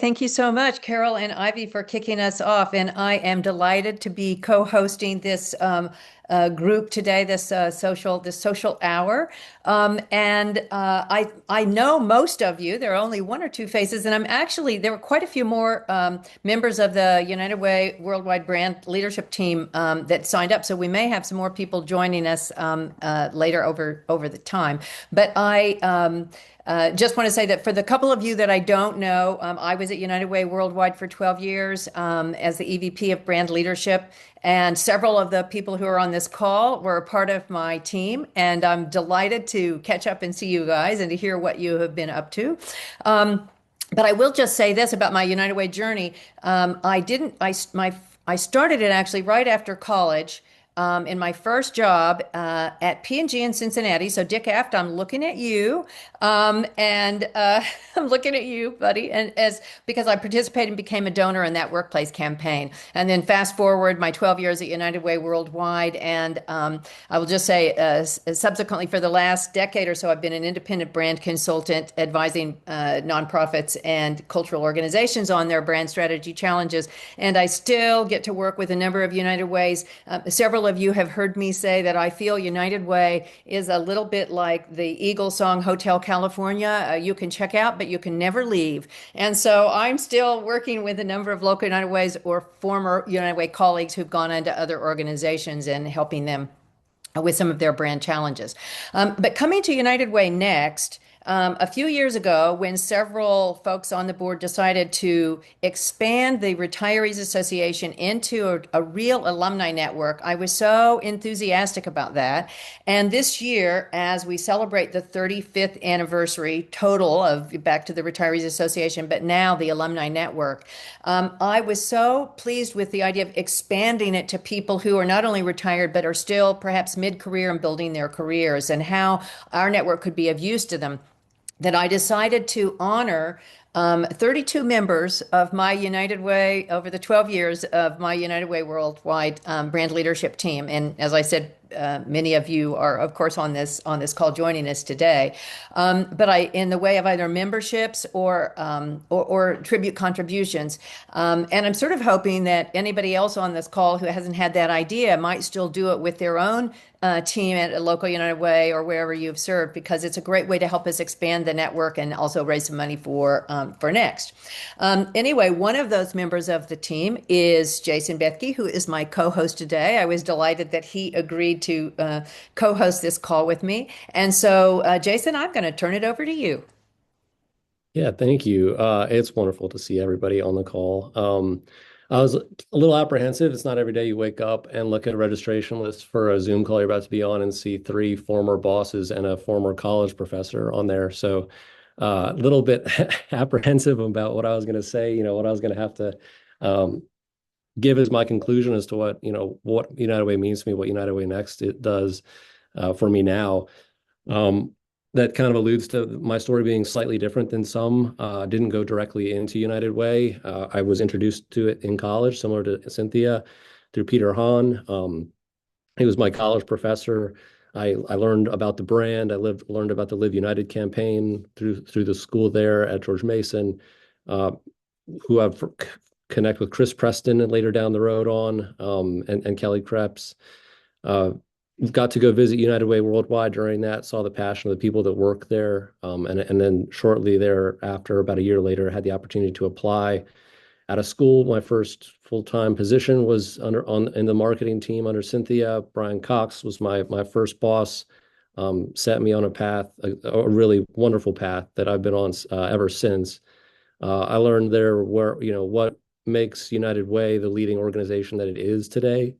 Thank you so much, Carol and Ivy, for kicking us off. And I am delighted to be co-hosting this group today, this social hour. And I know most of you. There are only one or two faces, and there were quite a few more members of the United Way Worldwide Brand Leadership Team that signed up. So we may have some more people joining us later over the time. But I just want to say that for the couple of you that I don't know, I was at United Way Worldwide for 12 years as the EVP of Brand Leadership, and several of the people who are on this call were a part of my team. And I'm delighted to catch up and see you guys and to hear what you have been up to. But I will just say this about my United Way journey. I started it actually right after college in my first job at P&G in Cincinnati. So Dick Aft, I'm looking at you, and I'm looking at you, buddy, and as because I participated and became a donor in that workplace campaign. And then fast forward my 12 years at United Way Worldwide, and I will just say, subsequently for the last decade or so, I've been an independent brand consultant advising nonprofits and cultural organizations on their brand strategy challenges. And I still get to work with a number of United Ways. Several of you have heard me say that I feel United Way is a little bit like the Eagle song Hotel California. You can check out, but you can never leave. And so I'm still working with a number of local United Ways or former United Way colleagues who've gone into other organizations and helping them with some of their brand challenges. But coming to United Way next, a few years ago, when several folks on the board decided to expand the Retirees Association into a real alumni network, I was so enthusiastic about that. And this year, as we celebrate the 35th anniversary total of back to the Retirees Association, but now the Alumni Network, I was so pleased with the idea of expanding it to people who are not only retired, but are still perhaps mid-career and building their careers, and how our network could be of use to them, that I decided to honor 32 members of my United Way over the 12 years of my United Way Worldwide brand leadership team. And as I said, many of you are, of course, on this call joining us today. But in the way of either memberships or tribute contributions, and I'm sort of hoping that anybody else on this call who hasn't had that idea might still do it with their own team at a local United Way or wherever you've served, because it's a great way to help us expand the network and also raise some money for next. Anyway, one of those members of the team is Jason Bethke, who is my co-host today. I was delighted that he agreed to co-host this call with me. And so, Jason, I'm going to turn it over to you. Yeah, thank you. It's wonderful to see everybody on the call. I was a little apprehensive. It's not every day you wake up and look at a registration list for a Zoom call you're about to be on and see three former bosses and a former college professor on there. So a little bit apprehensive about what I was going to say, what I was going to have to give as my conclusion as to what United Way means to me, what United Way Next it does for me now. That kind of alludes to my story being slightly different than some. Didn't go directly into United Way. I was introduced to it in college, similar to Cynthia, through Peter Hahn. He was my college professor. I learned about the brand. Learned about the Live United campaign through the school there at George Mason, who I've connect with Chris Preston and later down the road on, and Kelly Krebs. Got to go visit United Way Worldwide during that, saw the passion of the people that work there. And then shortly thereafter, about a year later, had the opportunity to apply at a school. My first full-time position was in the marketing team under Cynthia. Brian Cox was my first boss, set me on a path, a really wonderful path that I've been on ever since. I learned there what makes United Way the leading organization that it is today.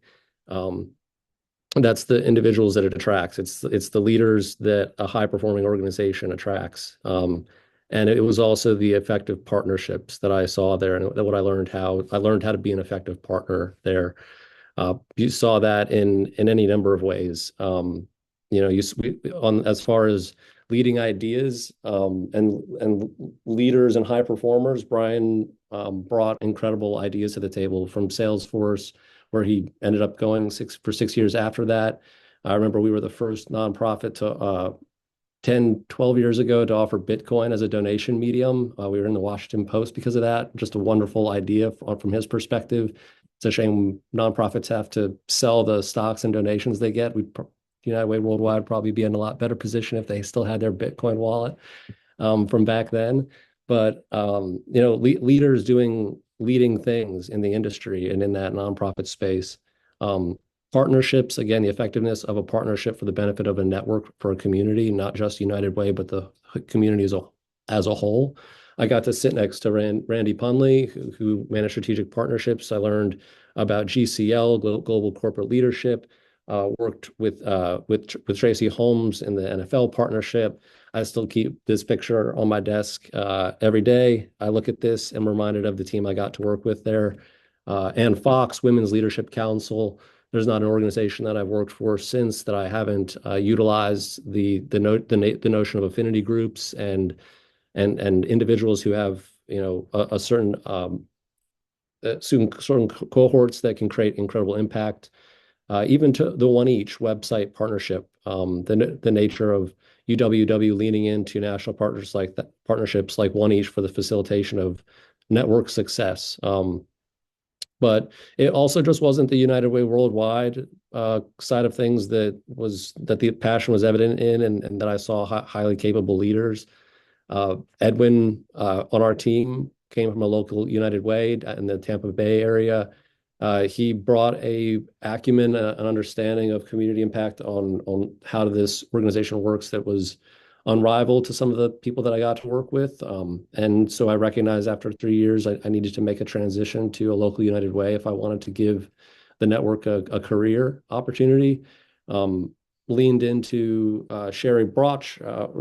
That's the individuals that it attracts. It's the leaders that a high performing organization attracts. And it was also the effective partnerships that I saw there, and what I learned how to be an effective partner there. You saw that in any number of ways. As far as leading ideas and leaders and high performers, Brian brought incredible ideas to the table from Salesforce, where he ended up going for 6 years after that. I remember we were the first nonprofit 10, 12 years ago to offer Bitcoin as a donation medium. We were in the Washington Post because of that. Just a wonderful idea from his perspective. It's a shame nonprofits have to sell the stocks and donations they get. United Way Worldwide would probably be in a lot better position if they still had their Bitcoin wallet from back then. But leaders doing leading things in the industry and in that nonprofit space. Um, Partnerships, again, the effectiveness of a partnership for the benefit of a network for a community, not just United Way, but the community as a whole. I got to sit next to Randy Punley, who managed strategic partnerships. I learned about GCL, Global Corporate Leadership. Worked with Tracy Holmes in the NFL partnership. I still keep this picture on my desk every day. I look at this and I'm reminded of the team I got to work with there. And Fox Women's Leadership Council. There's not an organization that I've worked for since that I haven't utilized the notion of affinity groups and individuals who have a certain certain cohorts that can create incredible impact. Even to the One Each website partnership, the nature of UWW leaning into national partnerships like One Each for the facilitation of network success. But it also just wasn't the United Way Worldwide side of things that the passion was evident in, and that I saw highly capable leaders. Edwin on our team came from a local United Way in the Tampa Bay area. He brought a acumen, an understanding of community impact on how this organization works that was unrivaled to some of the people that I got to work with. And so I recognized after 3 years, I needed to make a transition to a local United Way if I wanted to give the network a career opportunity. Leaned into Sherry Broch,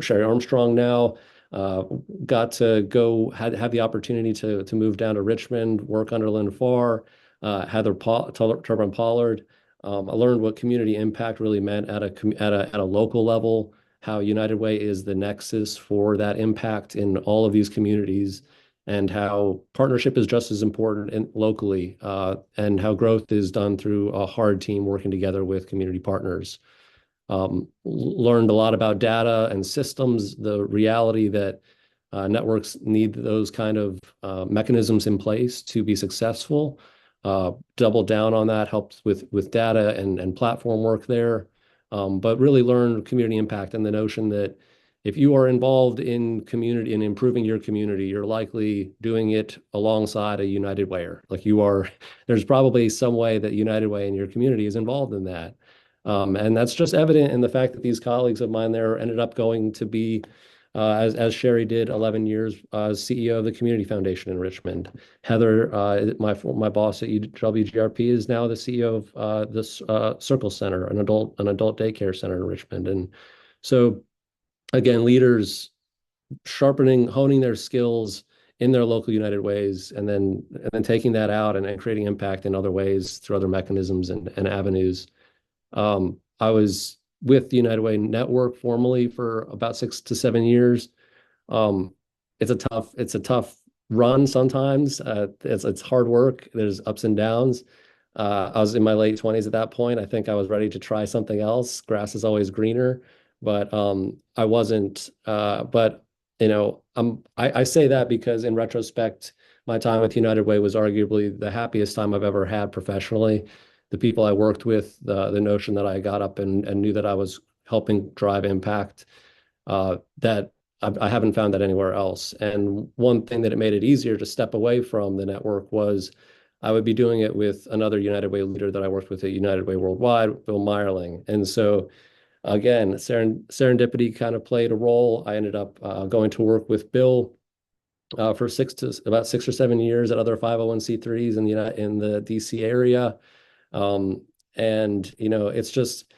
Sherry Armstrong now. Uh, Got to go, had the opportunity to move down to Richmond, work under Lynn Farr, Turbine Pollard. I learned what community impact really meant at a local level, how United Way is the nexus for that impact in all of these communities, and how partnership is just as important locally, and how growth is done through a hard team working together with community partners. Learned a lot about data and systems, the reality that networks need those kind of mechanisms in place to be successful. Doubled down on that, helped with data and platform work there. But really learn community impact and the notion that if you are involved in community in improving your community, you're likely doing it alongside a United Wayer. Like you are, there's probably some way that United Way in your community is involved in that. And that's just evident in the fact that these colleagues of mine there ended up going to be, as Sherry did, 11 years CEO of the Community Foundation in Richmond. Heather, my boss at WGRP, is now the CEO of this Circle Center, an adult daycare center in Richmond. And so, again, leaders honing their skills in their local United Ways, and then taking that out and creating impact in other ways through other mechanisms and avenues. I was with the United Way Network formally for about 6 to 7 years. Um, it's a tough run sometimes. It's hard work. There's ups and downs. I was in my late 20s at that point. I think I was ready to try something else. Grass is always greener, but I wasn't. But I say that because in retrospect, my time with United Way was arguably the happiest time I've ever had professionally. The people I worked with, the notion that I got up and knew that I was helping drive impact, that I haven't found that anywhere else. And one thing that it made it easier to step away from the network was I would be doing it with another United Way leader that I worked with at United Way Worldwide, Bill Meyerling. And so again, serendipity kind of played a role. I ended up going to work with Bill for about 6 or 7 years at other 501(c)(3)s in the DC area. And it's just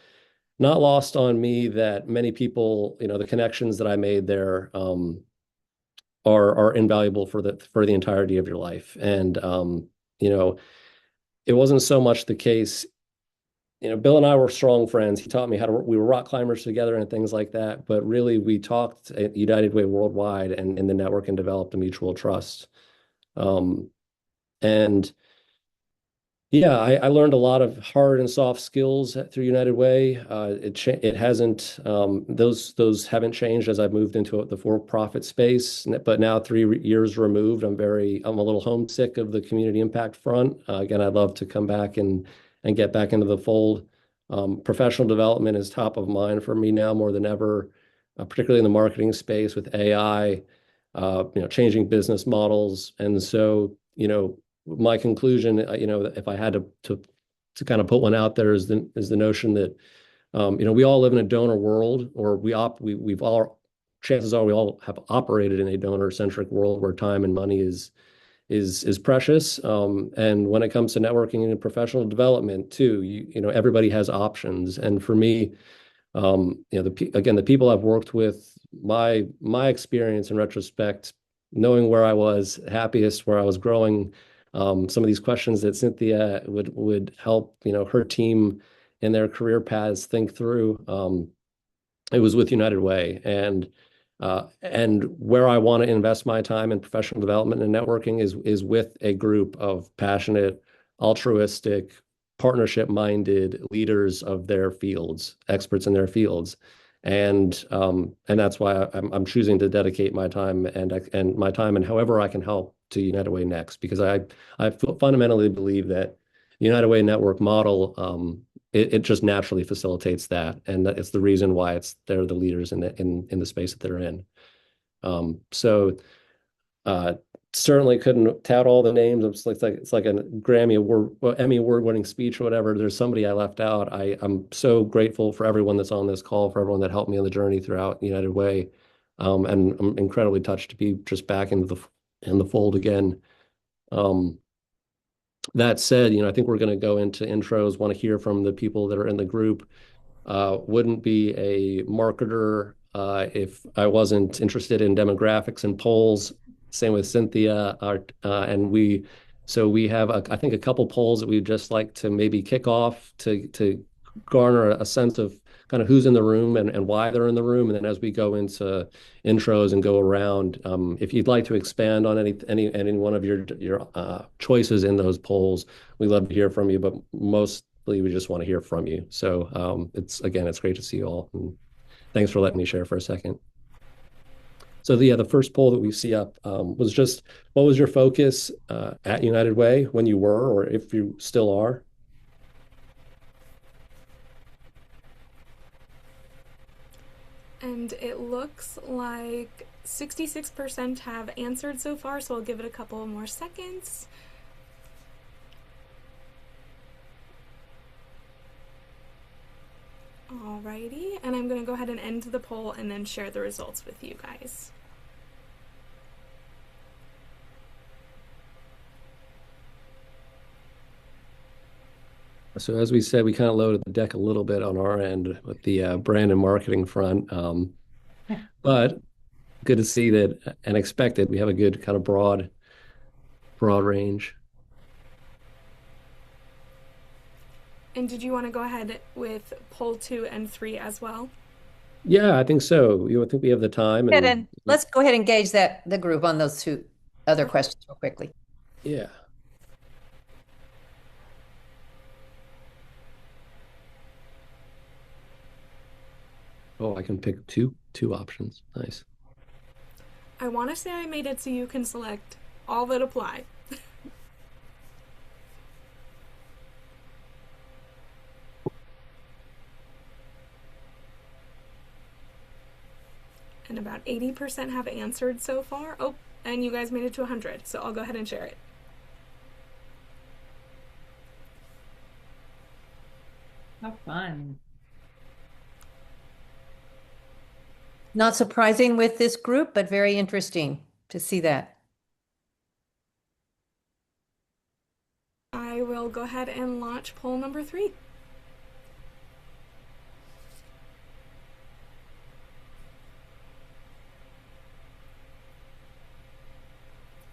not lost on me that many people, the connections that I made there are invaluable for the entirety of your life. And it wasn't so much the case. Bill and I were strong friends. He taught me we were rock climbers together and things like that. But really, we talked at United Way Worldwide and in the network and developed a mutual trust. And Yeah, I learned a lot of hard and soft skills through United Way. It hasn't those haven't changed as I've moved into the for-profit space. But now 3 years removed, I'm a little homesick of the community impact front. Again, I'd love to come back and get back into the fold. Professional development is top of mind for me now more than ever, particularly in the marketing space with AI, changing business models, and so my conclusion, if I had to kind of put one out there, is the notion that we all live in a donor world, or we've all chances are we all have operated in a donor-centric world where time and money is precious. And when it comes to networking and professional development too, everybody has options. And for me, again, the people I've worked with, my experience in retrospect, knowing where I was happiest, where I was growing, some of these questions that Cynthia would help, her team in their career paths think through. It was with United Way, and where I want to invest my time in professional development and networking is with a group of passionate, altruistic, partnership-minded leaders of their fields, experts in their fields. And that's why I'm choosing to dedicate my time and my time and however I can help to United Way next, because I fundamentally believe that the United Way network model, it just naturally facilitates that, and it's the reason why they're the leaders in the space that they're in. So uh, certainly couldn't tout all the names. It's like a Grammy Award, well, Emmy Award-winning speech or whatever. There's somebody I left out. I'm so grateful for everyone that's on this call, for everyone that helped me on the journey throughout United Way, and I'm incredibly touched to be just back in the fold again. Um, that said, I think we're going to go into intros. Want to hear from the people that are in the group. Wouldn't be a marketer if I wasn't interested in demographics and polls. Same with Cynthia. So we have, I think, a couple polls that we'd just like to maybe kick off to garner a sense of kind of who's in the room and why they're in the room. And then as we go into intros and go around, if you'd like to expand on any one of your choices in those polls, we love to hear from you. But mostly we just want to hear from you. So it's great to see you all. And thanks for letting me share for a second. So the first poll that we see up was just what was your focus at United Way when you were, or if you still are? And it looks like 66% have answered so far, so I'll give it a couple more seconds. Alrighty, and I'm going to go ahead and end the poll and then share the results with you guys. So as we said, we kind of loaded the deck a little bit on our end with the brand and marketing front. But good to see that and expected we have a good kind of broad range. And did you want to go ahead with poll 2 and 3 as well? Yeah, I think so. I think we have the time and And let's go ahead and gauge the group on those two other Okay. questions real quickly. yeah. Oh, I can pick two options. Nice. I want to say I made it so you can select all that apply. And about 80% have answered so far. Oh, and you guys made it to 100, so I'll go ahead and share it. How fun. Not surprising with this group, but very interesting to see that. I will go ahead and launch poll number 3.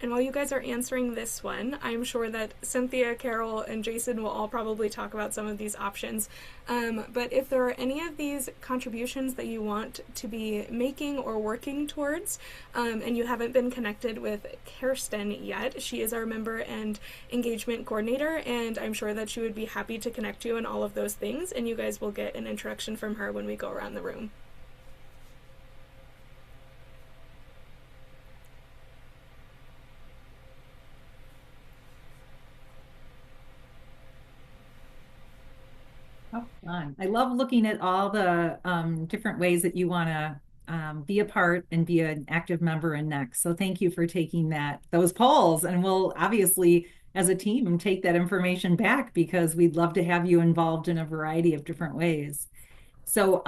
And while you guys are answering this one, I'm sure that Cynthia, Carol, and Jason will all probably talk about some of these options. But if there are any of these contributions that you want to be making or working towards, and you haven't been connected with Kirsten yet, she is our member and engagement coordinator, and I'm sure that she would be happy to connect you on all of those things, and you guys will get an introduction from her when we go around the room. Oh, fun. I love looking at all the different ways that you want to be a part and be an active member in Next. So thank you for taking those polls. And we'll obviously, as a team, take that information back because we'd love to have you involved in a variety of different ways. So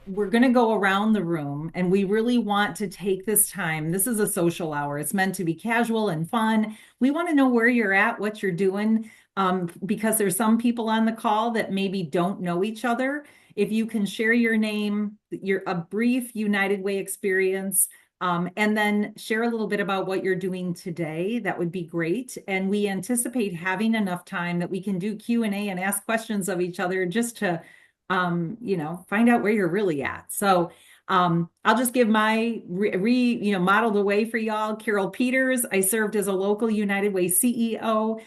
we're going to go around the room and we really want to take this time. This is a social hour. It's meant to be casual and fun. We want to know where you're at, what you're doing, because there's some people on the call that maybe don't know each other. If you can share your name, a brief United Way experience, and then share a little bit about what you're doing today, that would be great. And we anticipate having enough time that we can do Q&A and ask questions of each other just to find out where you're really at. So I'll just give my model the way for y'all. Carol Peters. I served as a local United Way CEO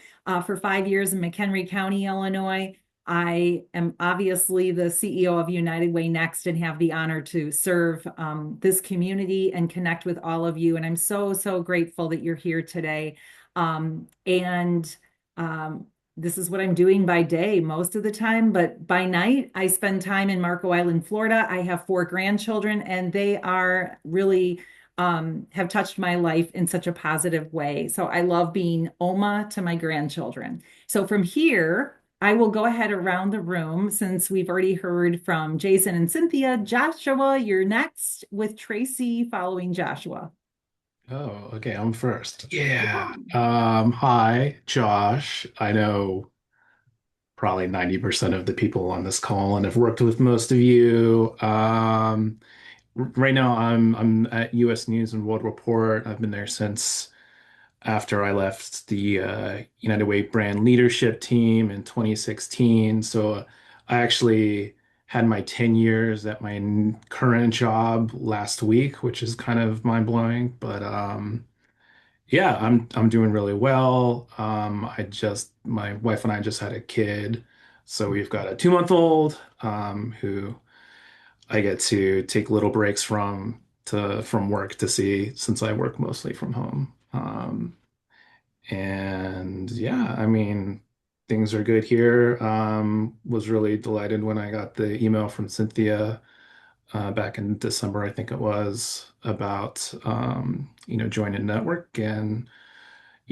for 5 years in McHenry County, Illinois. I am obviously the CEO of United Way Next and have the honor to serve this community and connect with all of you. And I'm so, so grateful that you're here today. This is what I'm doing by day most of the time, but by night, I spend time in Marco Island, Florida. I have 4 grandchildren, and they are really have touched my life in such a positive way. So I love being Oma to my grandchildren. So from here, I will go ahead around the room since we've already heard from Jason and Cynthia. Joshua, you're next with Tracy following Joshua. Oh, okay, I'm first. Yeah. Hi, Josh. I know probably 90% of the people on this call and have worked with most of you. Right now I'm at US News and World Report. I've been there since after I left the United Way brand leadership team in 2016. So I actually had my 10 years at my current job last week, which is kind of mind-blowing. But yeah, I'm doing really well. My wife and I just had a kid. So we've got a 2-month-old who I get to take little breaks from work to see since I work mostly from home. And yeah, I mean, things are good here. Was really delighted when I got the email from Cynthia back in December, I think it was, about joining network. And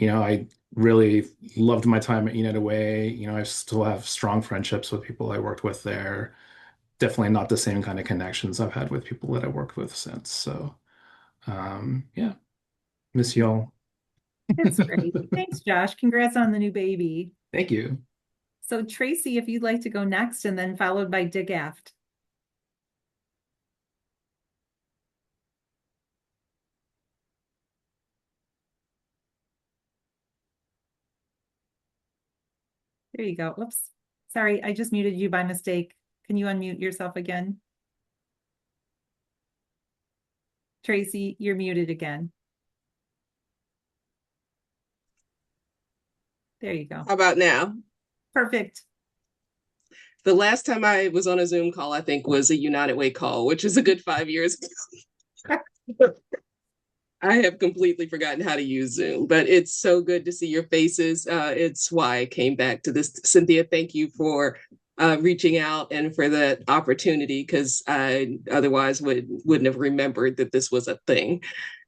I really loved my time at United Way. I still have strong friendships with people I worked with there. Definitely not the same kind of connections I've had with people that I worked with since. So yeah, miss y'all. That's great. Thanks, Josh. Congrats on the new baby. Thank you. So Tracy, if you'd like to go next, and then followed by Dick Aft. There you go. Oops. Sorry, I just muted you by mistake. Can you unmute yourself again? Tracy, you're muted again. There you go. How about now? Perfect. The last time I was on a Zoom call, I think, was a United Way call, which is a good 5 years ago. I have completely forgotten how to use Zoom, but it's so good to see your faces. It's why I came back to this. Cynthia, thank you for reaching out and for that opportunity, because I otherwise wouldn't have remembered that this was a thing.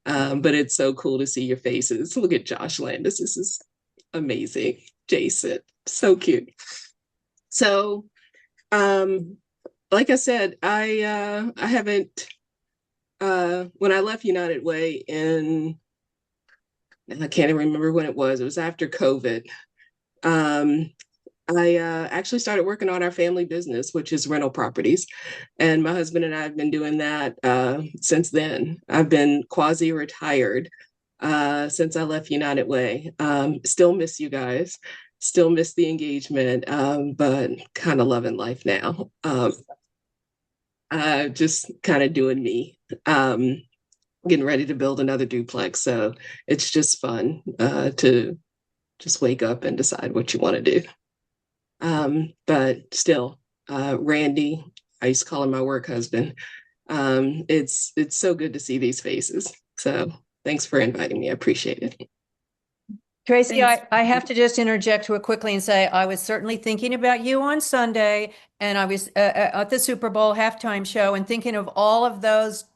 But it's so cool to see your faces. Look at Josh Landis. This is amazing. Jason, so cute. So, like I said, I haven't, when I left United Way I can't even remember when it was after COVID. I actually started working on our family business, which is rental properties. And my husband and I have been doing that since then. I've been quasi-retired since I left United Way. Still miss you guys, still miss the engagement, but kind of loving life now. Just kind of doing me. Getting ready to build another duplex. So it's just fun to just wake up and decide what you want to do. But still, Randy, I used to call him my work husband. It's so good to see these faces. So thanks for inviting me. I appreciate it. Tracy, Thanks. I have to just interject real quickly and say I was certainly thinking about you on Sunday, and I was at the Super Bowl halftime show and thinking of all of those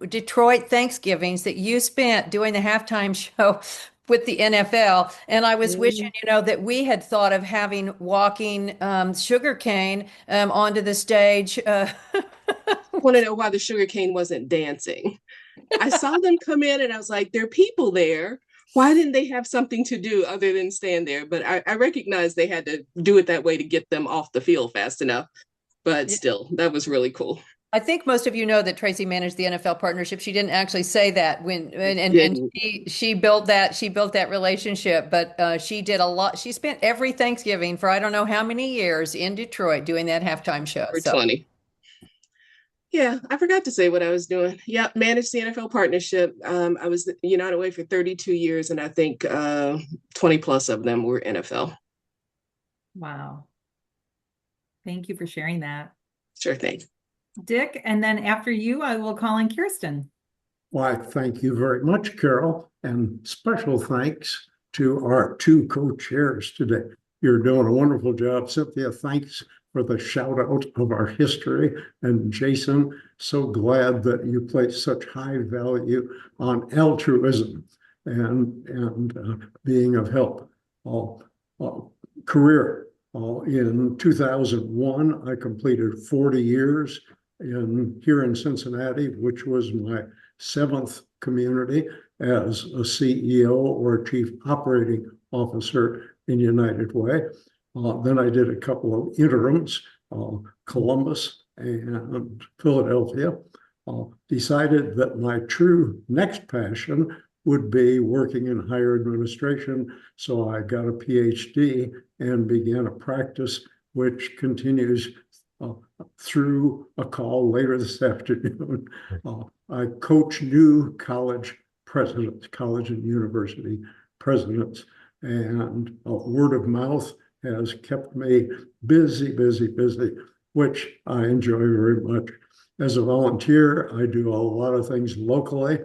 Detroit Thanksgivings that you spent doing the halftime show with the NFL. And I was wishing, that we had thought of having walking sugar cane onto the stage. Want to know why the sugar cane wasn't dancing? I saw them come in and I was like, there are people there. Why didn't they have something to do other than stand there? But I recognized they had to do it that way to get them off the field fast enough. But still, that was really cool. I think most of you know that Tracy managed the NFL partnership. She didn't actually say that and Didn't. she built that relationship, but she did a lot. She spent every Thanksgiving for I don't know how many years in Detroit doing that halftime show. For So 20. Yeah, I forgot to say what I was doing. Yeah, managed the NFL partnership. I was United Way for 32 years, and I think 20 plus of them were NFL. Wow. Thank you for sharing that. Sure thing. Dick, and then after you, I will call in Kirsten. Why, thank you very much, Carol, and special thanks to our two co-chairs today. You're doing a wonderful job, Cynthia. Thanks for the shout out of our history. And Jason, so glad that you place such high value on altruism and being of help. Career. In 2001, I completed 40 years here in Cincinnati, which was my 7th community as a CEO or Chief Operating Officer in United Way. Then I did a couple of interims, Columbus and Philadelphia. Decided that my true next passion would be working in higher administration. So I got a PhD and began a practice which continues through a call later this afternoon. I coach new college presidents, college and university presidents, and word of mouth has kept me busy, which I enjoy very much. As a volunteer, I do a lot of things locally.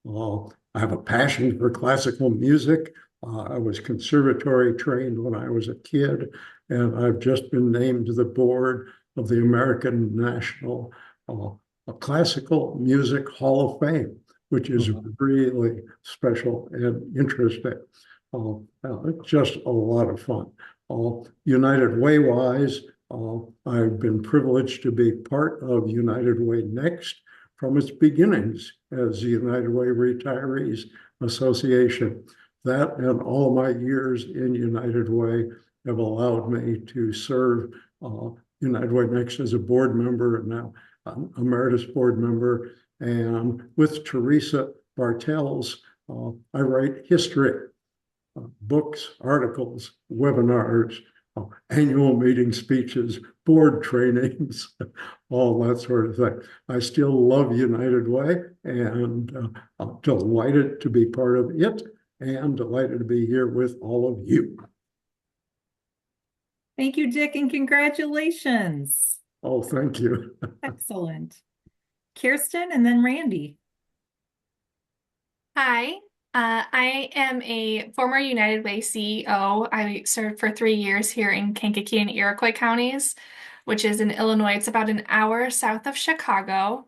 I have a passion for classical music. I was conservatory trained when I was a kid, and I've just been named to the board of the American National Classical Music Hall of Fame, which is really special and interesting. Just a lot of fun. United Way wise, I've been privileged to be part of United Way Next from its beginnings as the United Way Retirees Association. That and all my years in United Way have allowed me to serve United Way Next as a board member and now emeritus board member. And with Teresa Bartels, I write history, books, articles, webinars, annual meeting speeches, board trainings, all that sort of thing. I still love United Way and I'm delighted to be part of it and delighted to be here with all of you. Thank you, Dick, and congratulations. Oh, thank you. Excellent. Kirsten and then Randy. Hi, I am a former United Way CEO. I served for 3 years here in Kankakee and Iroquois counties, which is in Illinois. It's about an hour south of Chicago.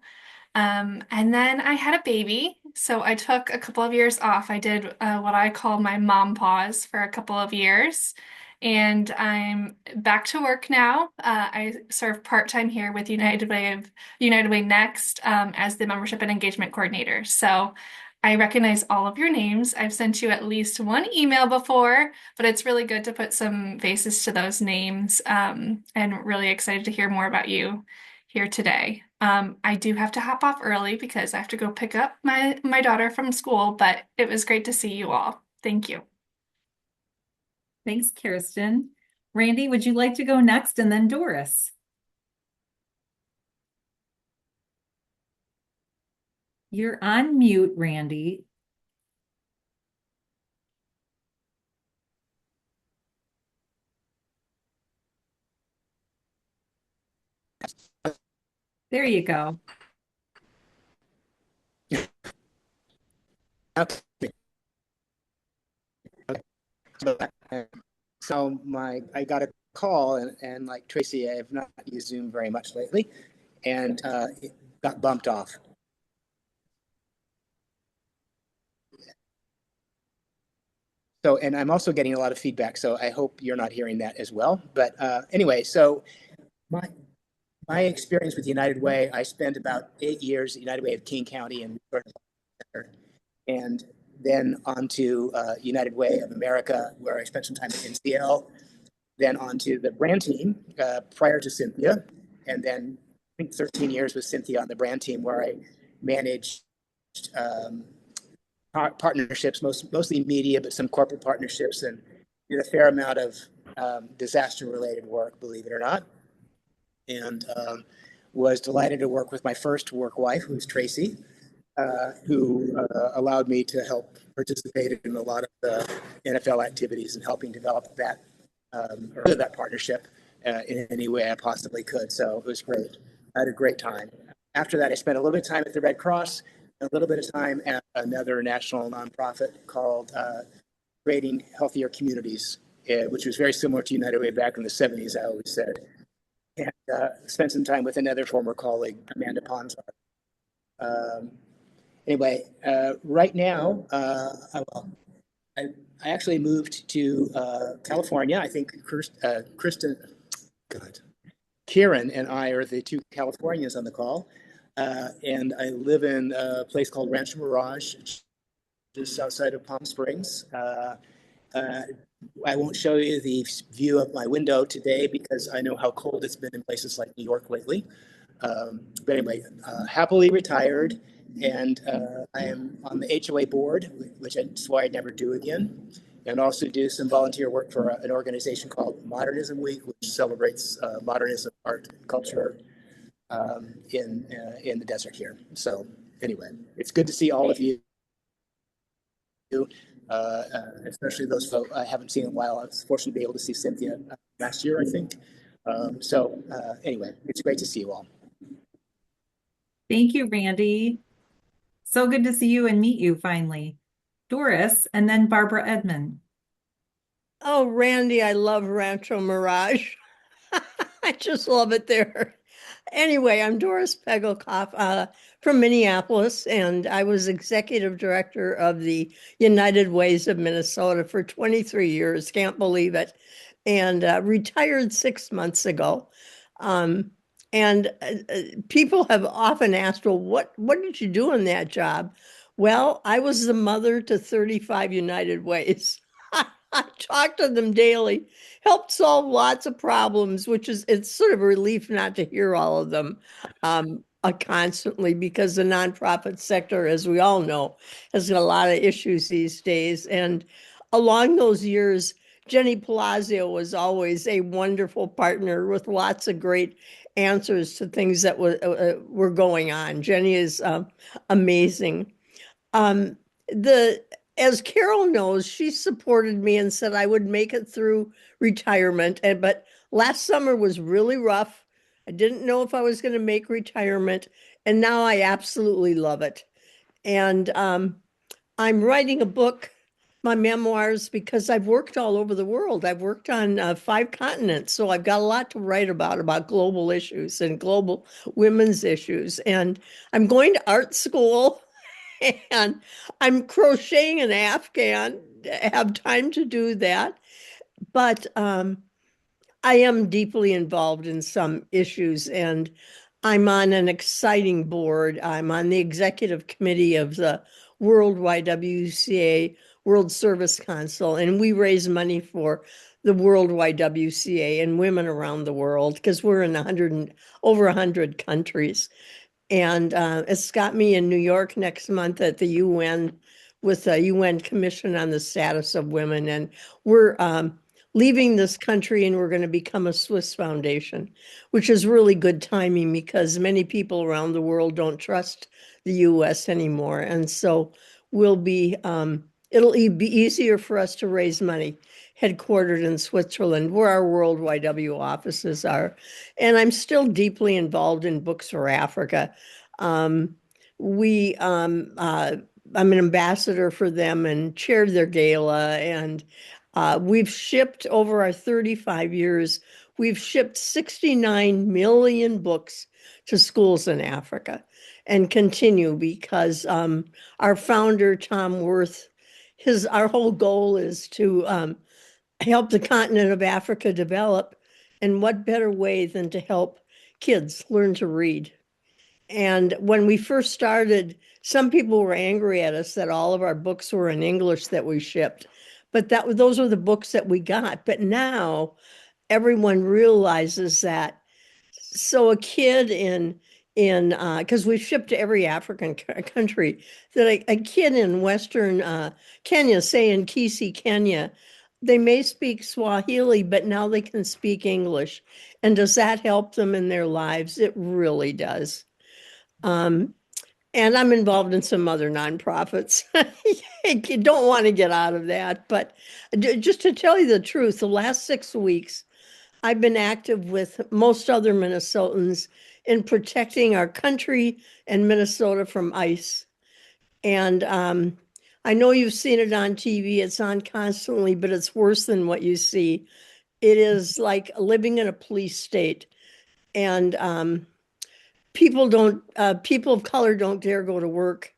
And then I had a baby, so I took a couple of years off. I did what I call my mom pause for a couple of years, and I'm back to work now. I serve part-time here with United Way Next as the membership and engagement coordinator. So I recognize all of your names. I've sent you at least one email before, but it's really good to put some faces to those names, and really excited to hear more about you here today. I do have to hop off early because I have to go pick up my daughter from school, but it was great to see you all. Thank you. Thanks, Kirsten. Randy, would you like to go next, and then Doris? You're on mute, Randy. There you go. Okay. So I got a call and like Tracy, I have not used Zoom very much lately, and it got bumped off. So, and I'm also getting a lot of feedback, so I hope you're not hearing that as well. But anyway, so my experience with United Way, I spent about 8 years at United Way of King County and then on to United Way of America, where I spent some time at NCL, then on to the brand team prior to Cynthia, and then I think 13 years with Cynthia on the brand team, where I managed partnerships, mostly media, but some corporate partnerships, and did a fair amount of disaster-related work, believe it or not, and was delighted to work with my first work wife, who's Tracy, who allowed me to help participate in a lot of the NFL activities and helping develop that partnership in any way I possibly could. So it was great. I had a great time. After that, I spent a little bit of time at the Red Cross, a little bit of time at another national nonprofit called Creating Healthier Communities, which was very similar to United Way back in the 70s, I always said. And spent some time with another former colleague, Amanda Ponsar. Anyway, right now, I actually moved to California. I think Kieran and I are the two Californians on the call. And I live in a place called Rancho Mirage, just outside of Palm Springs. I won't show you the view of my window today because I know how cold it's been in places like New York lately. But anyway, happily retired, and I am on the HOA board, which I swear I'd never do again, and also do some volunteer work for an organization called Modernism Week, which celebrates modernism, art, and culture in the desert here. So anyway, it's good to see all of you, especially those folks I haven't seen in a while. I was fortunate to be able to see Cynthia last year, I think. So anyway, it's great to see you all. Thank you, Randy. So good to see you and meet you finally. Doris, and then Barbara Edmond. Oh, Randy, I love Rancho Mirage. I just love it there. Anyway, I'm Doris Pegelkoff from Minneapolis, and I was executive director of the United Ways of Minnesota for 23 years. Can't believe it. And retired 6 months ago. And people have often asked, well, what did you do in that job? Well, I was the mother to 35 United Ways. I talk to them daily, helped solve lots of problems, it's sort of a relief not to hear all of them constantly, because the nonprofit sector, as we all know, has got a lot of issues these days. And along those years, Jenny Palazzo was always a wonderful partner with lots of great answers to things that were going on. Jenny is amazing. As Carol knows, she supported me and said I would make it through retirement. But last summer was really rough. I didn't know if I was going to make retirement, and now I absolutely love it. And I'm writing a book, my memoirs, because I've worked all over the world. I've worked on 5 continents, so I've got a lot to write about global issues and global women's issues. And I'm going to art school. And I'm crocheting an Afghan, have time to do that. But I am deeply involved in some issues, and I'm on an exciting board. I'm on the executive committee of the World YWCA World Service Council, and we raise money for the worldwide WCA and women around the world because we're in over 100 countries. And it's got me in New York next month at the UN with the UN Commission on the Status of Women. And we're leaving this country and we're going to become a Swiss foundation, which is really good timing because many people around the world don't trust the US anymore. And so we'll be, it'll be easier for us to raise money headquartered in Switzerland, where our World YW offices are. And I'm still deeply involved in Books for Africa. Um, I'm an ambassador for them and chaired their gala. And we've shipped over our 35 years, we've shipped 69 million books to schools in Africa and continue because our founder, Tom Worth, our whole goal is to help the continent of Africa develop. And what better way than to help kids learn to read? And when we first started, some people were angry at us that all of our books were in English that we shipped, but those were the books that we got. But now everyone realizes that. So a kid because we've shipped to every African country, that a kid in Western Kenya, say in Kisii, Kenya, they may speak Swahili, but now they can speak English. And does that help them in their lives? It really does. And I'm involved in some other nonprofits. You don't want to get out of that. But just to tell you the truth, the last 6 weeks, I've been active with most other Minnesotans in protecting our country and Minnesota from ICE. And I know you've seen it on TV. It's on constantly, but it's worse than what you see. It is like living in a police state. And people of color don't dare go to work.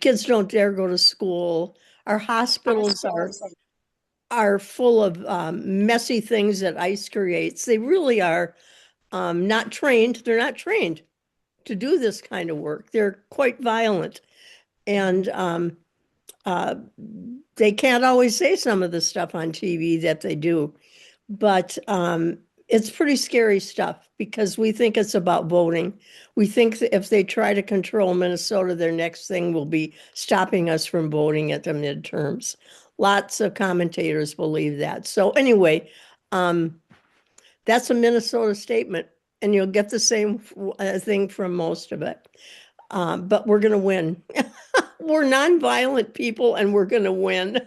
Kids don't dare go to school. Our hospitals are full of messy things that ICE creates. They really are not trained. They're not trained to do this kind of work. They're quite violent. And they can't always say some of the stuff on TV that they do. But it's pretty scary stuff because we think it's about voting. We think that if they try to control Minnesota, their next thing will be stopping us from voting at the midterms. Lots of commentators believe that. So anyway, that's a Minnesota statement, and you'll get the same thing from most of it. But we're going to win. We're nonviolent people, and we're going to win.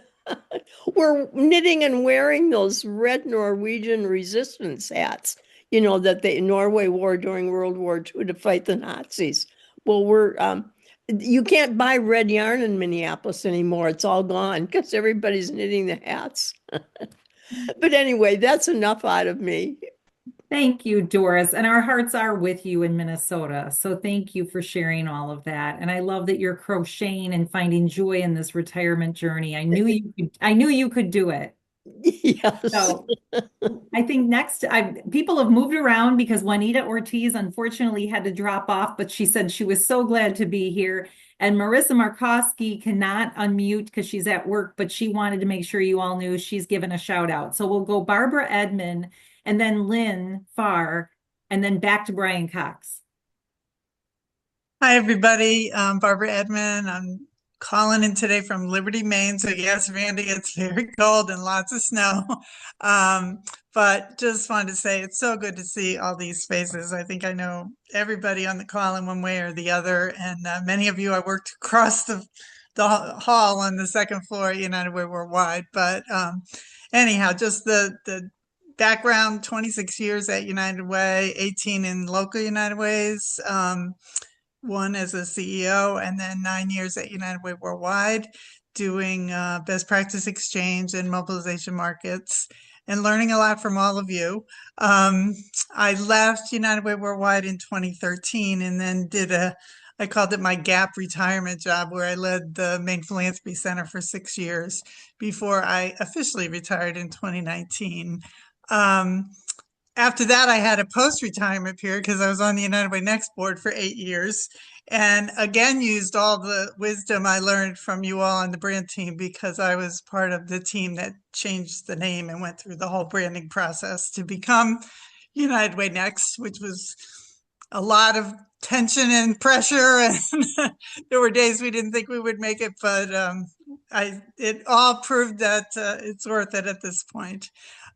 We're knitting and wearing those red Norwegian resistance hats, that Norway wore during World War II to fight the Nazis. Well, you can't buy red yarn in Minneapolis anymore. It's all gone because everybody's knitting the hats. But anyway, that's enough out of me. Thank you, Doris. And our hearts are with you in Minnesota. So thank you for sharing all of that. And I love that you're crocheting and finding joy in this retirement journey. I knew you could do it. Yes. So I think next, people have moved around because Juanita Ortiz unfortunately had to drop off, but she said she was so glad to be here. And Marissa Markowski cannot unmute because she's at work, but she wanted to make sure you all knew she's given a shout out. So we'll go Barbara Edmond, and then Lynn Farr, and then back to Brian Cox. Hi, everybody. Barbara Edmond. I'm calling in today from Liberty, Maine. So yes, Randy, it's very cold and lots of snow. But just wanted to say it's so good to see all these faces. I think I know everybody on the call in one way or the other. And many of you, I worked across the hall on the second floor at United Way Worldwide. But anyhow, just the background, 26 years at United Way, 18 in local United Ways, one as a CEO, and then 9 years at United Way Worldwide, doing best practice exchange and mobilization markets, and learning a lot from all of you. I left United Way Worldwide in 2013 and then I called it my gap retirement job, where I led the Maine Philanthropy Center for 6 years before I officially retired in 2019. after that, I had a post-retirement period because I was on the United Way Next board for 8 years. And again, used all the wisdom I learned from you all on the brand team because I was part of the team that changed the name and went through the whole branding process to become United Way Next, which was a lot of tension and pressure. And there were days we didn't think we would make it, but it all proved that it's worth it at this point.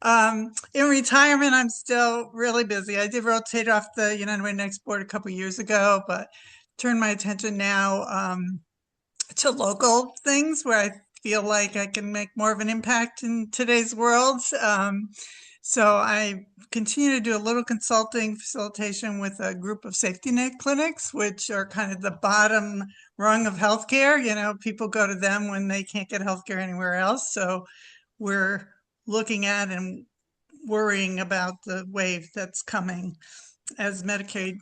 In retirement, I'm still really busy. I did rotate off the United Way Next board a couple years ago, but turn my attention now to local things where I feel like I can make more of an impact in today's world. So I continue to do a little consulting facilitation with a group of safety net clinics, which are kind of the bottom rung of healthcare. You know, people go to them when they can't get healthcare anywhere else. So we're looking at and worrying about the wave that's coming as Medicaid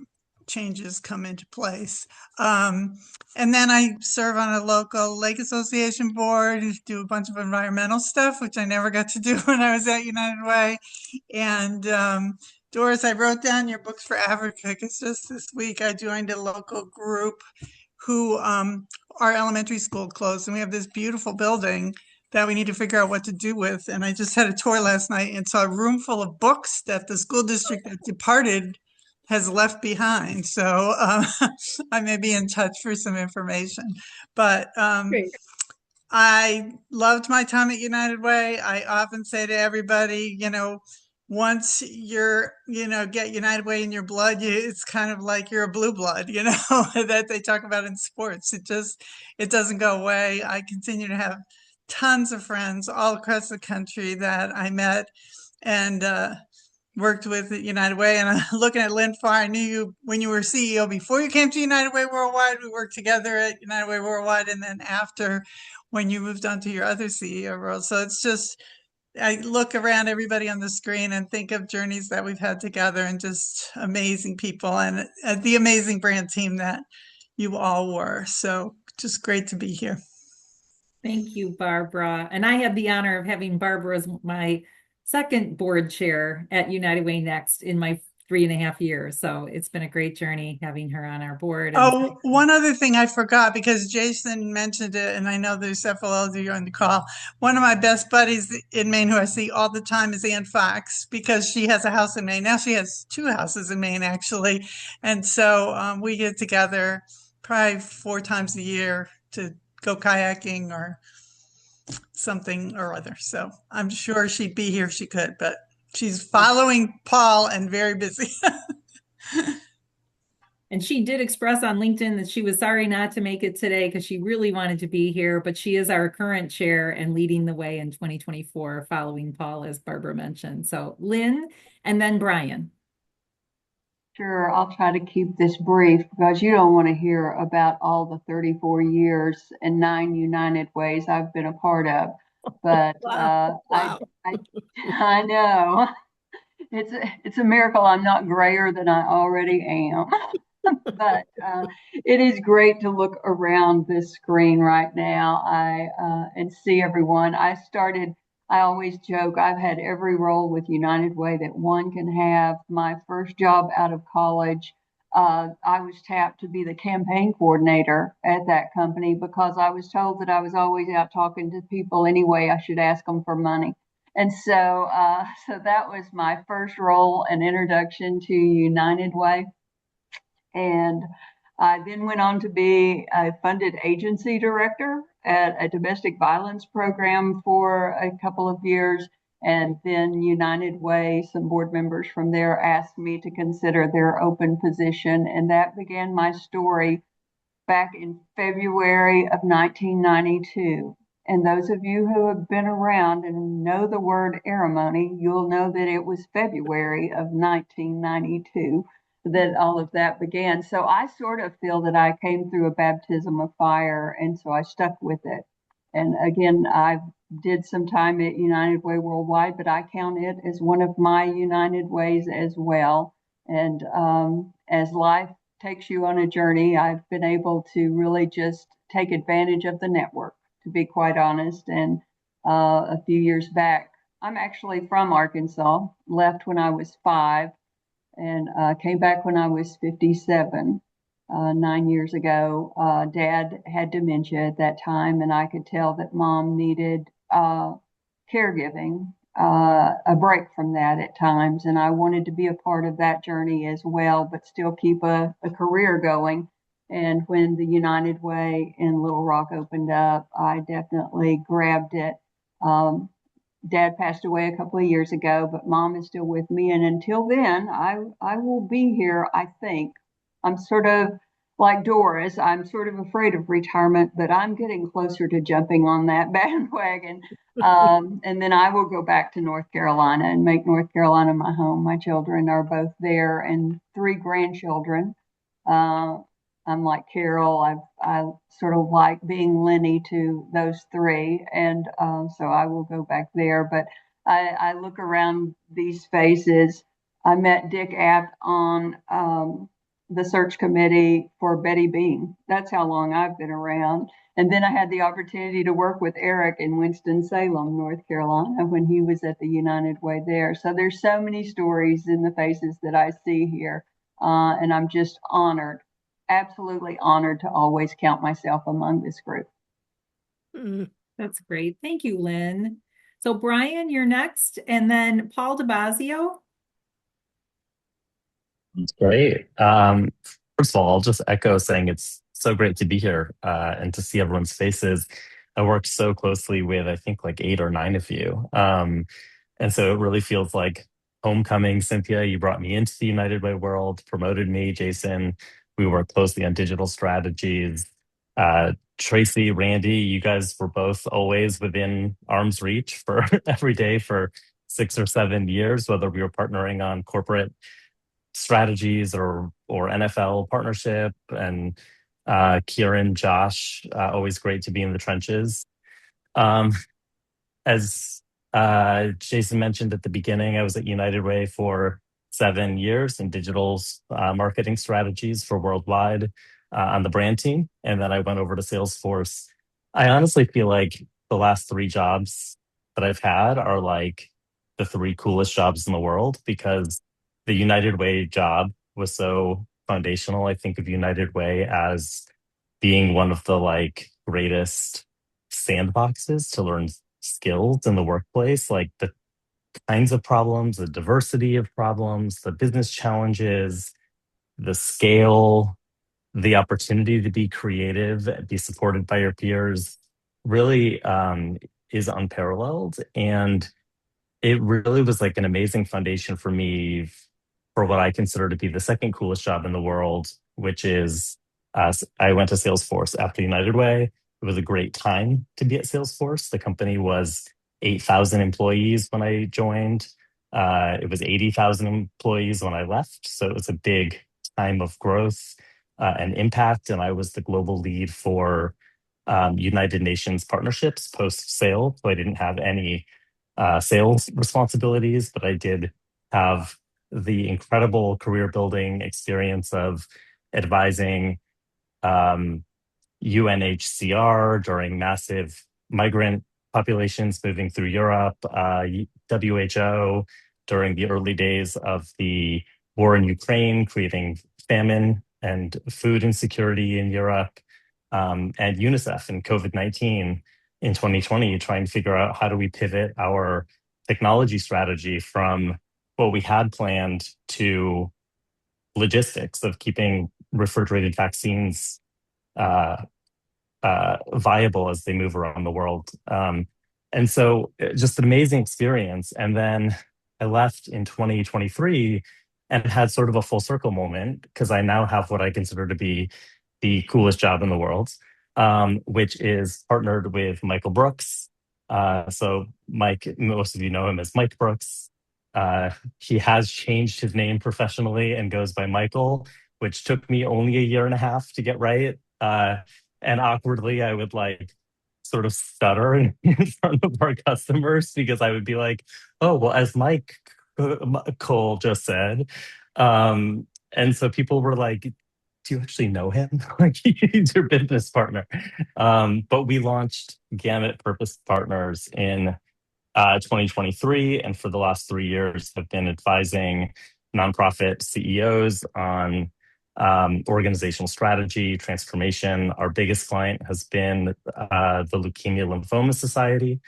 changes come into place. And then I serve on a local lake association board, do a bunch of environmental stuff, which I never got to do when I was at United Way. And Doris, I wrote down your books for Africa because just this week I joined a local group who our elementary school closed, and we have this beautiful building that we need to figure out what to do with. And I just had a tour last night and saw a room full of books that the school district that departed has left behind. So I may be in touch for some information. But I loved my time at United Way. I often say to everybody, you know, once you're, you know, get United Way in your blood, it's kind of like you're a blue blood, you know, that they talk about in sports. It doesn't go away. I continue to have tons of friends all across the country that I met and worked with at United Way. And looking at Lynn Farr, I knew you when you were CEO before you came to United Way Worldwide. We worked together at United Way Worldwide, and then after when you moved on to your other CEO role. So it's just, I look around everybody on the screen and think of journeys that we've had together and just amazing people and the amazing brand team that you all were. So just great to be here. Thank you, Barbara. And I had the honor of having Barbara as my second board chair at United Way Next in my 3.5 years. So it's been a great journey having her on our board. Oh, one other thing I forgot because Jason mentioned it, and I know there's several of you on the call. One of my best buddies in Maine who I see all the time is Ann Fox because she has a house in Maine. Now she has 2 houses in Maine, actually. And so we get together probably 4 times a year to go kayaking or something or other. So I'm sure she'd be here if she could, but she's following Paul and very busy. And she did express on LinkedIn that she was sorry not to make it today because she really wanted to be here, but she is our current chair and leading the way in 2024, following Paul, as Barbara mentioned. So Lynn and then Brian. Sure, I'll try to keep this brief because you don't want to hear about all the 34 years and 9 United Ways I've been a part of. But Wow. I know it's a miracle I'm not grayer than I already am. But it is great to look around this screen right now and see everyone. I always joke, I've had every role with United Way that one can have. My first job out of college, I was tapped to be the campaign coordinator at that company because I was told that I was always out talking to people anyway. I should ask them for money. And so that was my first role and introduction to United Way. And I then went on to be a funded agency director at a domestic violence program for a couple of years. And then United Way, some board members from there asked me to consider their open position. And that began my story back in February of 1992. And those of you who have been around and know the word arimony, you'll know that it was February of 1992 that all of that began. So I sort of feel that I came through a baptism of fire, and so I stuck with it. And again, I did some time at United Way Worldwide, but I count it as one of my United Ways as well. And as life takes you on a journey, I've been able to really just take advantage of the network, to be quite honest. And a few years back, I'm actually from Arkansas, left when I was 5 and came back when I was 57, 9 years ago. Dad had dementia at that time, and I could tell that Mom needed caregiving, a break from that at times. And I wanted to be a part of that journey as well, but still keep a career going. And when the United Way in Little Rock opened up, I definitely grabbed it. Dad passed away a couple of years ago, but Mom is still with me. And until then, I will be here, I think. I'm sort of like Doris. I'm sort of afraid of retirement, but I'm getting closer to jumping on that bandwagon. And then I will go back to North Carolina and make North Carolina my home. My children are both there and 3 grandchildren. Uh, I'm like Carol. I sort of like being Lenny to those 3, and so I will go back there. But I look around these faces. I met Dick Abt on the search committee for Betty Bean. That's how long I've been around. And then I had the opportunity to work with Eric in Winston-Salem, North Carolina, when he was at the United Way there. So there's so many stories in the faces that I see here, and I'm just honored, absolutely honored to always count myself among this group. That's great. Thank you, Lynn. So Brian, you're next, and then Paul DeBazio. That's great. First of all, I'll just echo saying it's so great to be here and to see everyone's faces. I worked so closely with, I think, like 8 or 9 of you. And so it really feels like homecoming. Cynthia, you brought me into the United Way world, promoted me. Jason, we worked closely on digital strategies. Tracy, Randy, you guys were both always within arm's reach for every day for 6 or 7 years, whether we were partnering on corporate strategies or NFL partnership. And Kieran, Josh, always great to be in the trenches. As Jason mentioned at the beginning, I was at United Way for 7 years in digital marketing strategies for worldwide on the brand team. And then I went over to Salesforce. I honestly feel like the last 3 jobs that I've had are like the 3 coolest jobs in the world, because the United Way job was so foundational. I think of United Way as being one of the like greatest sandboxes to learn skills in the workplace, like the kinds of problems, the diversity of problems, the business challenges, the scale, the opportunity to be creative, be supported by your peers, really is unparalleled. And it really was like an amazing foundation for me for what I consider to be the second coolest job in the world, which is I went to Salesforce after United Way. It was a great time to be at Salesforce. The company was 8,000 employees when I joined. It was 80,000 employees when I left. So it was a big time of growth and impact. And I was the global lead for United Nations partnerships post-sale. So I didn't have any sales responsibilities, but I did have the incredible career building experience of advising UNHCR during massive migrant populations moving through Europe, WHO during the early days of the war in Ukraine, creating famine and food insecurity in Europe, and UNICEF and COVID-19 in 2020, trying to figure out how do we pivot our technology strategy from what we had planned to logistics of keeping refrigerated vaccines viable as they move around the world. And so just an amazing experience. And then I left in 2023 and had sort of a full circle moment, because I now have what I consider to be the coolest job in the world, which is partnered with Michael Brooks. So Mike, most of you know him as Mike Brooks. He has changed his name professionally and goes by Michael, which took me only a year and a half to get right. And awkwardly, I would like sort of stutter in front of our customers, because I would be like, oh, well, as Mike Cole just said. And so people were like, do you actually know him? Like, he's your business partner. But we launched Gamut Purpose Partners in 2023, and for the last 3 years have been advising nonprofit CEOs on organizational strategy, transformation. Our biggest client has been the Leukemia Lymphoma Society,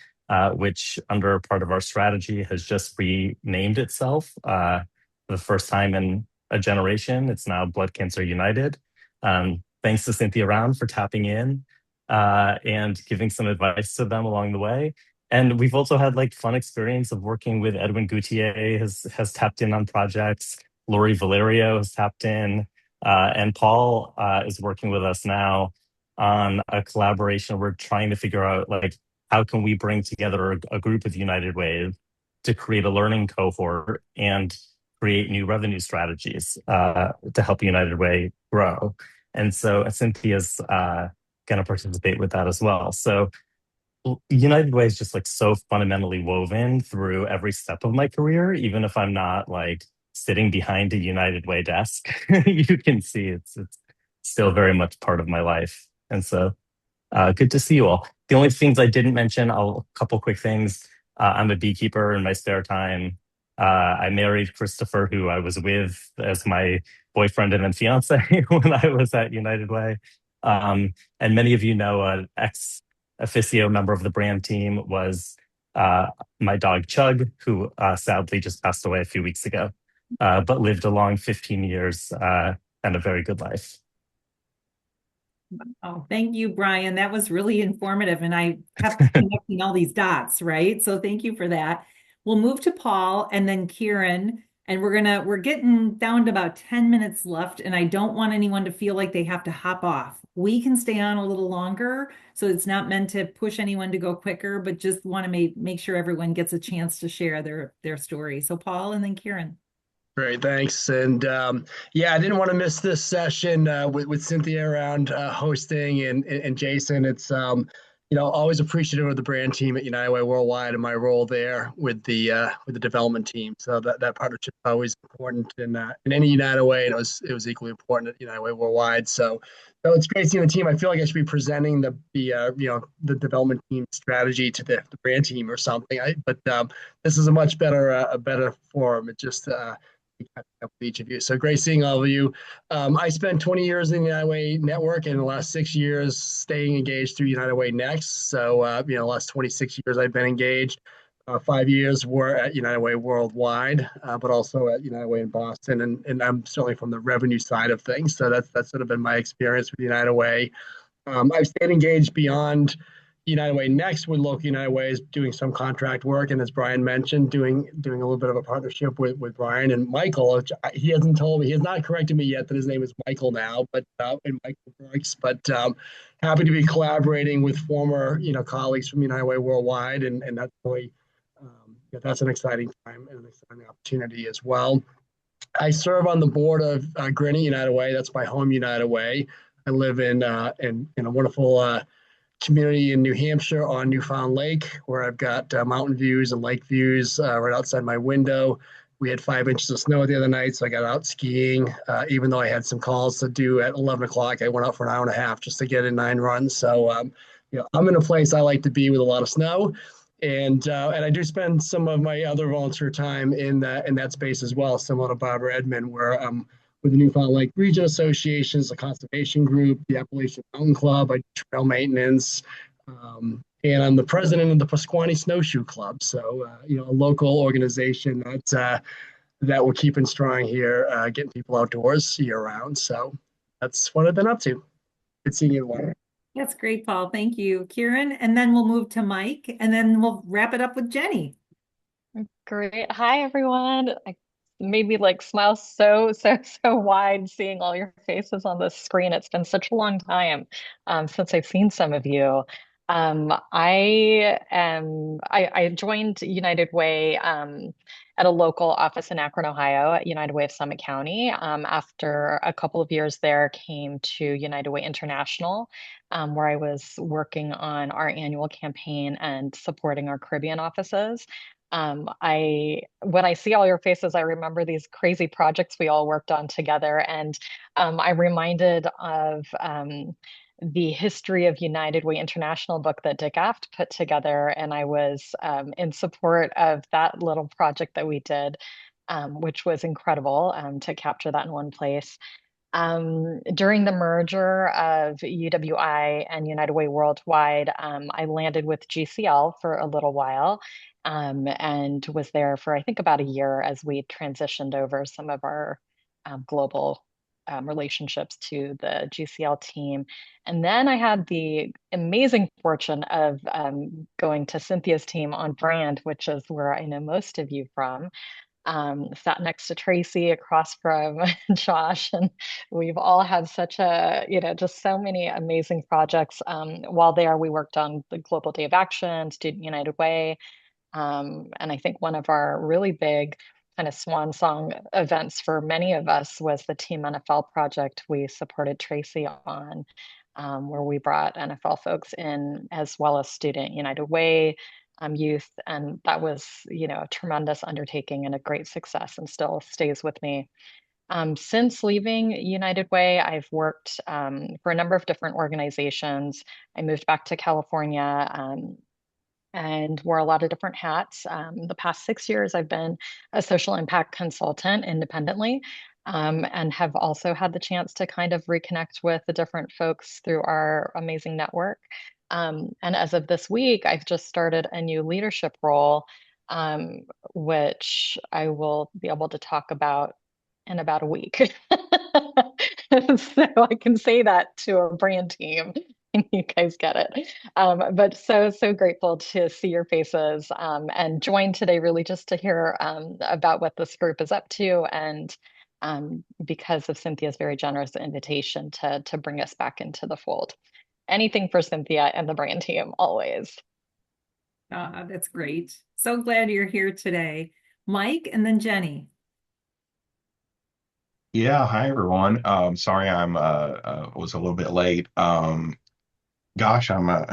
which under part of our strategy has just renamed itself for the first time in a generation. It's now Blood Cancer United. Thanks to Cynthia Round for tapping in and giving some advice to them along the way. And we've also had like fun experience of working with Edwin Gutier has tapped in on projects. Lori Valerio has tapped in, and Paul is working with us now on a collaboration. We're trying to figure out like how can we bring together a group of United Way to create a learning cohort and create new revenue strategies to help United Way grow. And so Cynthia's going to participate with that as well. So United Way is just like so fundamentally woven through every step of my career, even if I'm not like sitting behind a United Way desk. You can see it's still very much part of my life. And so good to see you all. The only things I didn't mention, a couple quick things. I'm a beekeeper in my spare time. I married Christopher, who I was with as my boyfriend and then fiance when I was at United Way. And many of you know an ex officio member of the brand team was my dog Chug, who sadly just passed away a few weeks ago, but lived a long 15 years and a very good life. Oh, thank you, Brian. That was really informative, and I kept connecting all these dots, right? So thank you for that. We'll move to Paul and then Kieran, and we're getting down to about 10 minutes left, and I don't want anyone to feel like they have to hop off. We can stay on a little longer, so it's not meant to push anyone to go quicker, but just want to make sure everyone gets a chance to share their story. So Paul and then Kieran. Great, thanks. And yeah, I didn't want to miss this session with Cynthia around hosting and Jason. It's always appreciative of the brand team at United Way Worldwide and my role there with the development team. So that partnership is always important in any United Way, and it was equally important at United Way Worldwide. So it's great seeing the team. I feel like I should be presenting the development team strategy to the brand team or something. But this is a much better forum. It just catching up with each of you. So great seeing all of you. I spent 20 years in the United Way network, and the last 6 years staying engaged through United Way Next. So, the last 26 years I've been engaged. 5 years were at United Way Worldwide, but also at United Way in Boston. And I'm certainly from the revenue side of things. So that's sort of been my experience with United Way. I've stayed engaged beyond United Way Next with local United Ways, doing some contract work, and as Brian mentioned, doing a little bit of a partnership with Brian and Michael. He hasn't told me, he has not corrected me yet that his name is Michael now, but and Michael Brooks. But happy to be collaborating with former colleagues from United Way Worldwide, and that's really that's an exciting time and an exciting opportunity as well. I serve on the board of Granite United Way. That's my home United Way. I live in a wonderful community in New Hampshire on Newfound Lake, where I've got mountain views and lake views right outside my window. We had 5 inches of snow the other night, so I got out skiing. Even though I had some calls to do at 11 o'clock, I went out for an hour and a half just to get in 9 runs. So, I'm in a place I like to be with a lot of snow. And I do spend some of my other volunteer time in that space as well, similar to Barbara Edmond, where with the Newfoundland Lake Region Associations, the conservation group, the Appalachian Mountain Club, I do trail maintenance, and I'm the president of the Pasquaney Snowshoe Club. So, a local organization that we're keeping strong here, getting people outdoors year round. So that's what I've been up to. Good seeing you, Laura. That's great, Paul. Thank you, Kieran. And then we'll move to Mike, and then we'll wrap it up with Jenny. Great. Hi, everyone. I made me like smile so wide seeing all your faces on the screen. It's been such a long time since I've seen some of you. I joined United Way at a local office in Akron, Ohio, at United Way of Summit County. After a couple of years there, came to United Way International, where I was working on our annual campaign and supporting our Caribbean offices. When I see all your faces, I remember these crazy projects we all worked on together, and I'm reminded of the History of United Way International book that Dick Aft put together, and I was in support of that little project that we did, which was incredible to capture that in one place. During the merger of UWI and United Way Worldwide, I landed with GCL for a little while, and was there for I think about a year as we transitioned over some of our global relationships to the GCL team. And then I had the amazing fortune of going to Cynthia's team on brand, which is where I know most of you from. Sat next to Tracy, across from Josh, and we've all had such a, just so many amazing projects. While there, we worked on the Global Day of Action, Student United Way, and I think one of our really big kind of swan song events for many of us was the Team NFL project we supported Tracy on, where we brought NFL folks in as well as Student United Way youth. And that was, a tremendous undertaking and a great success and still stays with me. Since leaving United Way, I've worked for a number of different organizations. I moved back to California and wore a lot of different hats. The past 6 years, I've been a social impact consultant independently, and have also had the chance to kind of reconnect with the different folks through our amazing network. And as of this week, I've just started a new leadership role, which I will be able to talk about in about a week. So I can say that to a brand team and you guys get it. But so grateful to see your faces and join today really just to hear about what this group is up to, and because of Cynthia's very generous invitation to bring us back into the fold. Anything for Cynthia and the brand team, always. That's great. So glad you're here today. Mike and then Jenny. Yeah, hi everyone. Sorry I'm was a little bit late. Gosh, I'm a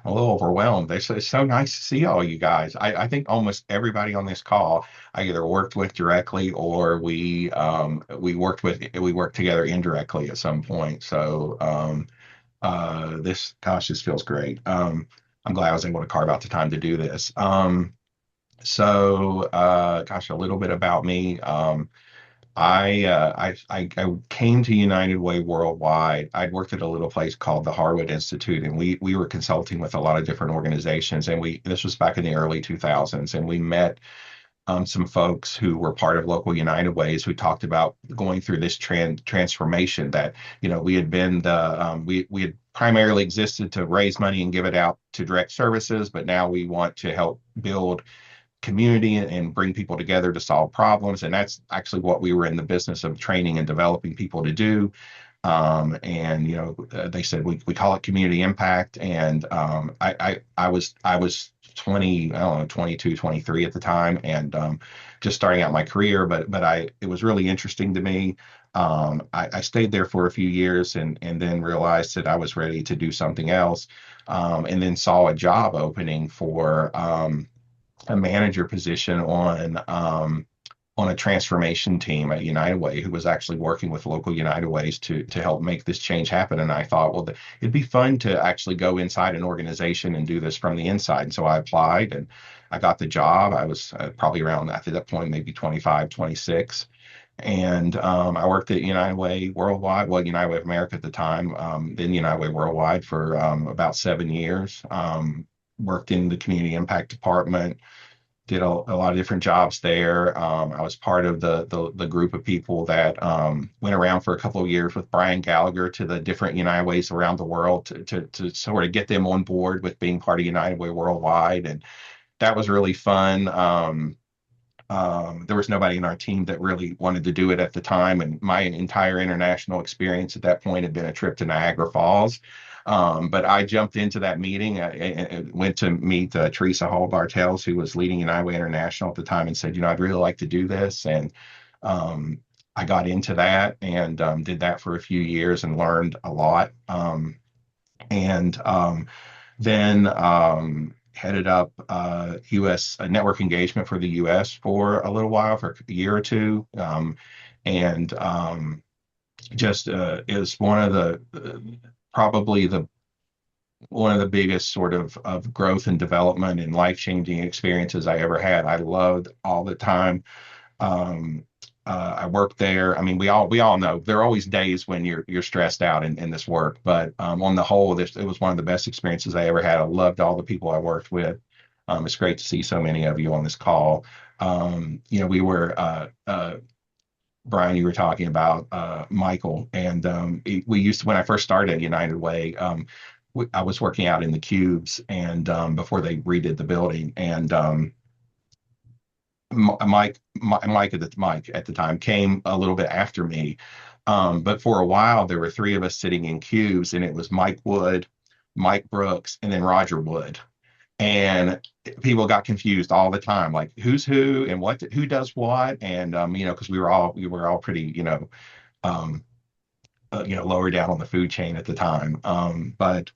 little overwhelmed. It's so nice to see all you guys. I think almost everybody on this call I either worked with directly or we worked together indirectly at some point. So this feels great. I'm glad I was able to carve out the time to do this. Gosh, a little bit about me. I came to United Way Worldwide. I'd worked at a little place called the Harwood Institute, and we were consulting with a lot of different organizations. And this was back in the early 2000s, and we met some folks who were part of local United Ways who talked about going through this transformation that, we had been we had primarily existed to raise money and give it out to direct services, but now we want to help build community and bring people together to solve problems. And that's actually what we were in the business of training and developing people to do. They said we call it community impact. And I was 20, I don't know, 22, 23 at the time, and just starting out my career. But it was really interesting to me. I stayed there for a few years and then realized that I was ready to do something else. And then saw a job opening for a manager position on a transformation team at United Way, who was actually working with local United Ways to help make this change happen. And I thought, well, it'd be fun to actually go inside an organization and do this from the inside. And so I applied and I got the job. I was probably around at that point, maybe 25, 26. And I worked at United Way Worldwide, well, United Way of America at the time, then United Way Worldwide for about 7 years. Worked in the community impact department, did a lot of different jobs there. I was part of the group of people that went around for a couple of years with Brian Gallagher to the different United Ways around the world to sort of get them on board with being part of United Way Worldwide. And that was really fun. There was nobody in our team that really wanted to do it at the time. And my entire international experience at that point had been a trip to Niagara Falls. But I jumped into that meeting. I went to meet Teresa Hall Bartels, who was leading United Way International at the time, and said, I'd really like to do this. And I got into that and did that for a few years and learned a lot. Then headed up U.S. network engagement for the U.S. for a little while, for a year or two. Just is one of the probably the one of the biggest sort of growth and development and life-changing experiences I ever had. I loved all the time. Um, I worked there. I mean, we all know there are always days when you're stressed out in this work, but on the whole, it was one of the best experiences I ever had. I loved all the people I worked with. It's great to see so many of you on this call. We were Brian, you were talking about Michael, and we used to, when I first started at United Way, I was working out in the cubes, and before they redid the building, and Mike at the time came a little bit after me, but for a while there were three of us sitting in cubes, and it was Mike Wood, Mike Brooks, and then Roger Wood, and people got confused all the time, like who's who and who does what, and because we were all pretty um, lower down on the food chain at the time, but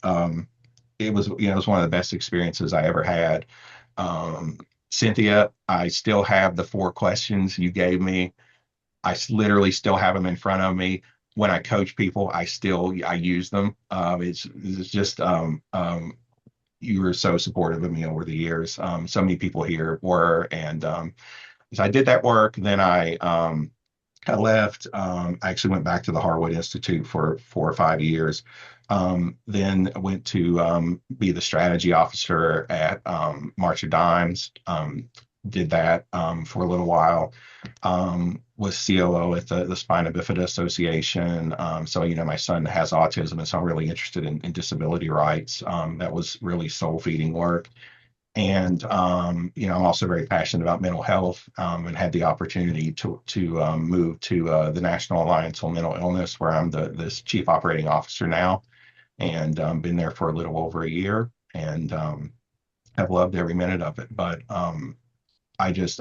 it was one of the best experiences I ever had. Um, Cynthia, I still have the four questions you gave me. Literally still have them in front of me. When I coach people, I use them. It's just you were so supportive of me over the years. So many people here were, and so I did that work. Then I left. I actually went back to the Harwood Institute for 4 or 5 years. Then I went to be the strategy officer at March of Dimes. Did that for a little while. Was COO at the Spina Bifida Association. So, my son has autism, and so I'm really interested in disability rights. That was really soul feeding work. And I'm also very passionate about mental health, and had the opportunity to move to the National Alliance on Mental Illness, where I'm this chief operating officer now, and been there for a little over a year, and have loved every minute of it. But I just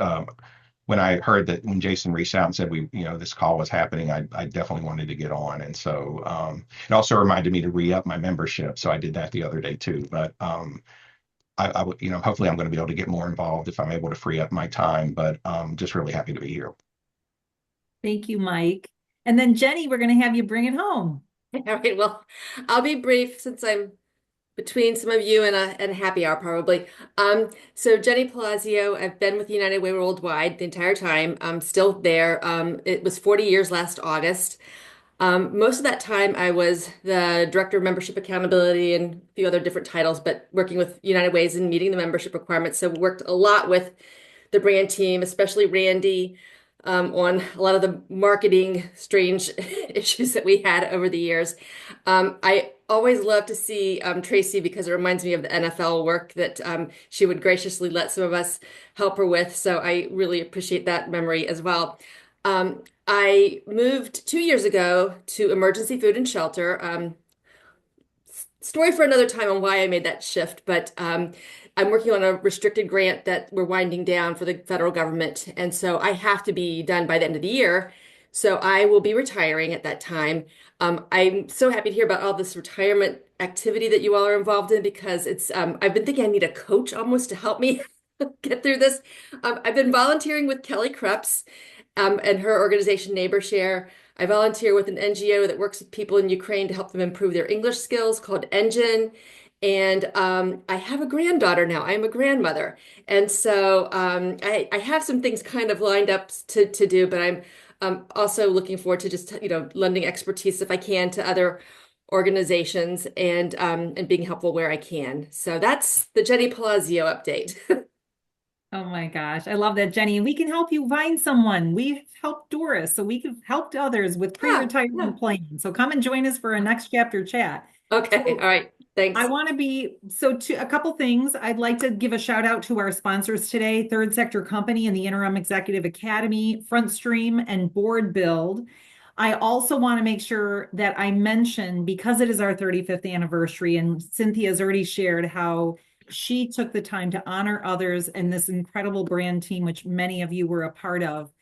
when I heard that when Jason reached out and said this call was happening, I definitely wanted to get on, and so it also reminded me to re-up my membership, so I did that the other day too. But I would, hopefully I'm going to be able to get more involved if I'm able to free up my time, but just really happy to be here. Thank you, Mike. And then Jenny, we're going to have you bring it home. All right, well, I'll be brief since I'm between some of you and a happy hour probably. So Jenny Palazzo, I've been with United Way Worldwide the entire time. I'm still there. It was 40 years last August. Most of that time I was the Director of Membership Accountability and a few other different titles, but working with United Ways and meeting the membership requirements. So worked a lot with the brand team, especially Randy, on a lot of the marketing strange issues that we had over the years. I always love to see Tracy because it reminds me of the NFL work that she would graciously let some of us help her with. So I really appreciate that memory as well. I moved 2 years ago to Emergency Food and Shelter. Story for another time on why I made that shift, but I'm working on a restricted grant that we're winding down for the federal government, and so I have to be done by the end of the year. So I will be retiring at that time. I'm so happy to hear about all this retirement activity that you all are involved in because I've been thinking I need a coach almost to help me get through this. I've been volunteering with Kelly Krebs and her organization NeighborShare. I volunteer with an NGO that works with people in Ukraine to help them improve their English skills called Engine. And I have a granddaughter now. I'm a grandmother. And so I have some things kind of lined up to do, but I'm also looking forward to just, lending expertise if I can to other organizations and being helpful where I can. So that's the Jenny Palazzo update. Oh my gosh, I love that, Jenny. And we can help you find someone. We've helped Doris, so we have helped others with pre-retirement plans. So come and join us for a next chapter chat. Okay, all right. Thanks. I want to a couple things. I'd like to give a shout out to our sponsors today, Third Sector Company and the Interim Executive Academy, Front Stream, and Board Build. I also want to make sure that I mention, because it is our 35th anniversary, and Cynthia's already shared how she took the time to honor others and this incredible brand team, which many of you were a part of.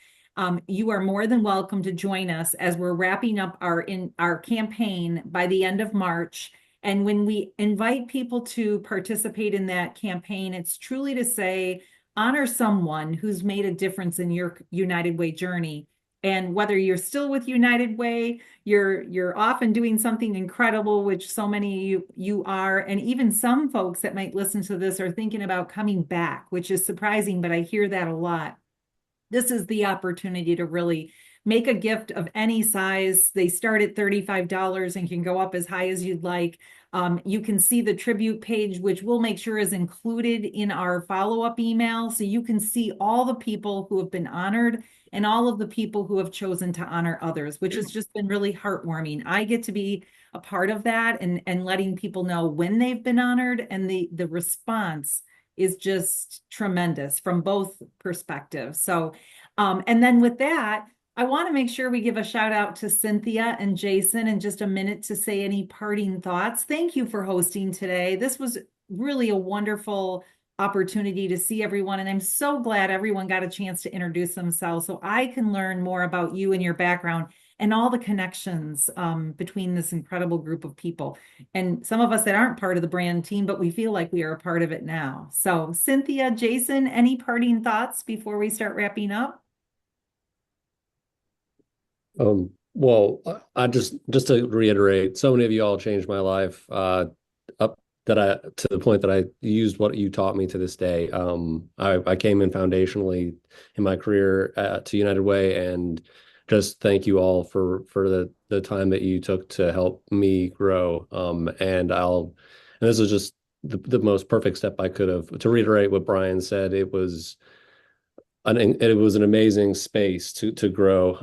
You are more than welcome to join us as we're wrapping up our campaign by the end of March. And when we invite people to participate in that campaign, it's truly to say, honor someone who's made a difference in your United Way journey. And whether you're still with United Way, you're off and doing something incredible, which so many you are, and even some folks that might listen to this are thinking about coming back, which is surprising, but I hear that a lot. This is the opportunity to really make a gift of any size. They start at $35 and can go up as high as you'd like. You can see the tribute page, which we'll make sure is included in our follow-up email. So you can see all the people who have been honored and all of the people who have chosen to honor others, which has just been really heartwarming. I get to be a part of that and letting people know when they've been honored, and the response is just tremendous from both perspectives. So, and then with that, I want to make sure we give a shout out to Cynthia and Jason in just a minute to say any parting thoughts. Thank you for hosting today. This was really a wonderful opportunity to see everyone, and I'm so glad everyone got a chance to introduce themselves so I can learn more about you and your background and all the connections between this incredible group of people. And some of us that aren't part of the brand team, but we feel like we are a part of it now. So Cynthia, Jason, any parting thoughts before we start wrapping up? Well, I just to reiterate, so many of you all changed my life up to the point that I used what you taught me to this day. I came in foundationally in my career to United Way, and just thank you all for the time that you took to help me grow. And this is just the most perfect step I could have. To reiterate what Brian said, it was an amazing space to grow,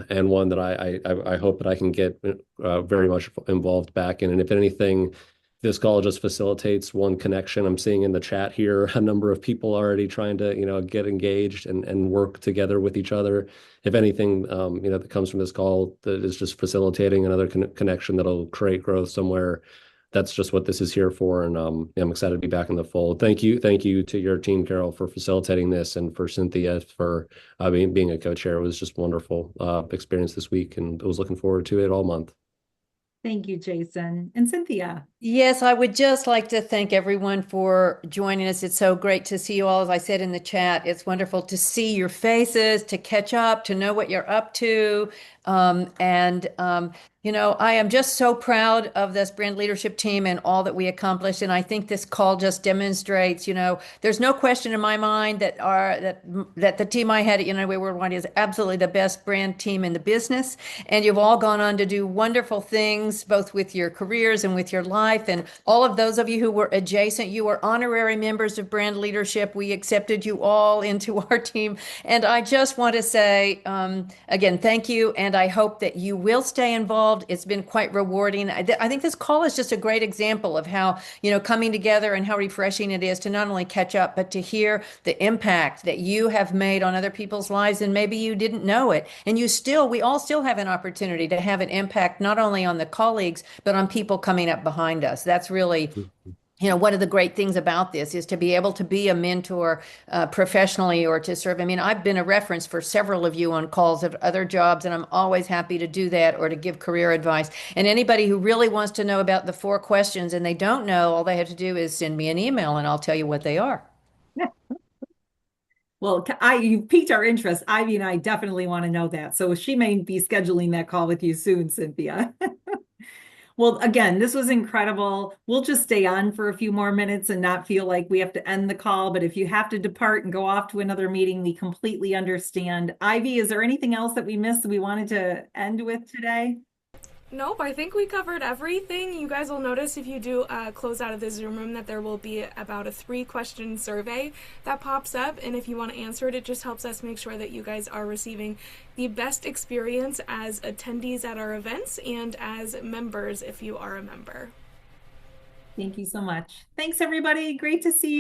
and one that I hope that I can get very much involved back in. And if anything, this call just facilitates one connection. I'm seeing in the chat here a number of people already trying to get engaged and work together with each other. If anything, that comes from this call, that is just facilitating another connection that'll create growth somewhere. That's just what this is here for, and I'm excited to be back in the fold. Thank you to your team, Carol, for facilitating this, and for Cynthia for being a co-chair. It was just wonderful experience this week, and I was looking forward to it all month. Thank you, Jason. And Cynthia. Yes, I would just like to thank everyone for joining us. It's so great to see you all. As I said in the chat, it's wonderful to see your faces, to catch up, to know what you're up to. I am just so proud of this brand leadership team and all that we accomplished. And I think this call just demonstrates, there's no question in my mind that the team I had at United Way Worldwide is absolutely the best brand team in the business. And you've all gone on to do wonderful things, both with your careers and with your life. And all of those of you who were adjacent, you were honorary members of brand leadership. We accepted you all into our team. And I just want to say, again, thank you. And I hope that you will stay involved. It's been quite rewarding. I think this call is just a great example of how, coming together and how refreshing it is to not only catch up, but to hear the impact that you have made on other people's lives. And maybe you didn't know it. And we all still have an opportunity to have an impact, not only on the colleagues, but on people coming up behind us. That's really one of the great things about this is to be able to be a mentor professionally, or to serve. I mean, I've been a reference for several of you on calls of other jobs, and I'm always happy to do that, or to give career advice. And anybody who really wants to know about the 4 questions and they don't know, all they have to do is send me an email and I'll tell you what they are. Well, you piqued our interest. Ivy and I definitely want to know that. So she may be scheduling that call with you soon, Cynthia. Well, again, this was incredible. We'll just stay on for a few more minutes and not feel like we have to end the call. But if you have to depart and go off to another meeting, we completely understand. Ivy, is there anything else that we missed that we wanted to end with today? Nope, I think we covered everything. You guys will notice if you do close out of the Zoom room that there will be about a 3-question survey that pops up. And if you want to answer it, it just helps us make sure that you guys are receiving the best experience as attendees at our events and as members if you are a member. Thank you so much. Thanks, everybody. Great to see you.